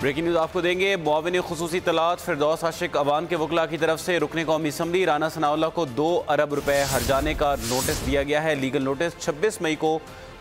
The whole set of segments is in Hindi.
ब्रेकिंग न्यूज़ आपको देंगे। मुआविन खुसूसी तलात फिरदौस आशिक अवान के वकला की तरफ से रुकने कौमी असम्बली राना सनाउल्लाह को 2 अरब रुपए हर्जाने का नोटिस दिया गया है। लीगल नोटिस 26 मई को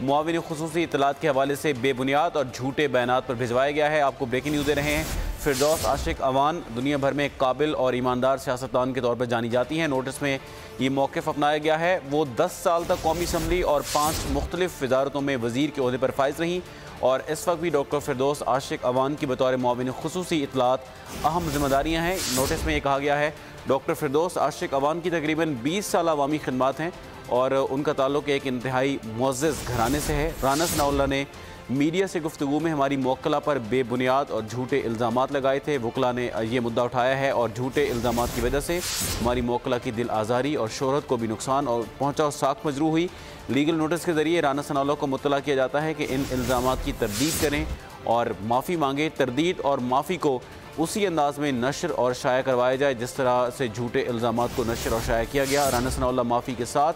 मुआविन खुसूसी तलात के हवाले से बेबुनियाद और झूठे बयानात पर भिजवाया गया है। आपको ब्रेकिंग न्यूज़ दे रहे हैं। फिरदौस आशिक अवान दुनिया भर में एक काबिल और ईमानदार सियासतदान के तौर पर जानी जाती हैं। नोटिस में ये मौक़िफ़ अपनाया गया है। वो 10 साल तक कौमी असम्बली और 5 मुख्तलिफ वजारतों में वज़ीर के ओहदे पर फाइज रहीं और इस वक्त भी डॉक्टर फिरदौस आशिक अवान की बतौर मुआविन खुसूसी इतलात अहम जिम्मेदारियाँ हैं। नोटिस में ये कहा गया है डॉक्टर फिरदौस आशिक अवान की तकरीबन 20 साल अवामी खिदमात हैं और उनका ताल्लुक़ एक इंतहाई मुअज़्ज़ज़ घराने से है। राना सनाउल्लाह ने मीडिया से गुफ्तगू में हमारी मोक्कला पर बेबुनियाद और झूठे इल्ज़ामात लगाए थे। वकला ने यह मुद्दा उठाया है और झूठे इल्ज़ामात की वजह से हमारी मोक्कला की दिल आज़ारी और शोहरत को भी नुकसान और पहुँचा और साख मजरू हुई। लीगल नोटिस के ज़रिए राना सनाउल्लाह को मुत्तला किया जाता है कि इन इल्ज़ामात की तरदीद करें और माफ़ी मांगें। तरदीद और माफ़ी को उसी अंदाज में नशर और शाया करवाया जाए जिस तरह से झूठे इल्ज़ामात को नशर और शाया किया गया। राना सनाउल्लाह माफ़ी के साथ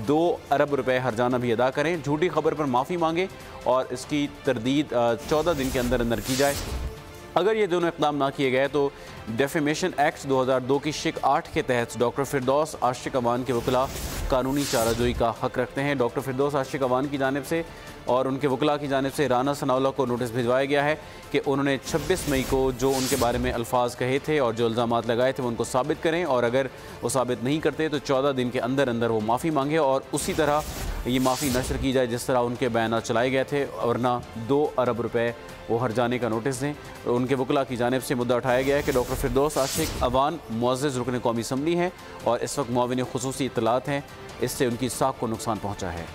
2 अरब रुपए हर्जाना भी अदा करें। झूठी खबर पर माफ़ी मांगे और इसकी तरदीद 14 दिन के अंदर अंदर की जाए। अगर ये दोनों इक़दाम ना किए गए तो डेफेमेशन एक्ट 2002 की शिक 8 के तहत डॉक्टर फिरदौस आशिक अवान के वकला कानूनी चाराजोई का हक़ रखते हैं। डॉक्टर फिरदौस आशिक अवान की जानिब से और उनके वकला की जानिब से राना सनाउल्लाह को नोटिस भिजवाया गया है कि उन्होंने 26 मई को जो उनके बारे में अल्फाज कहे थे और जो इल्ज़ामात लगाए थे वो उनको साबित करें और अगर वो साबित नहीं करते तो 14 दिन के अंदर अंदर वो माफ़ी मांगे और उसी तरह ये माफ़ी नशर की जाए जिस तरह उनके बयान चलाए गए थे, वरना 2 अरब रुपए वो हर्जाने का नोटिस दें। उनके वकला की जानिब से मुद्दा उठाया गया है कि डॉक्टर फिरदौस आशिक अवान मुअज़्ज़ज़ रुकन कौमी असम्बली हैं और इस वक्त मुआविन खुसूसी इत्तलात हैं, इससे उनकी साख को नुकसान पहुँचा है।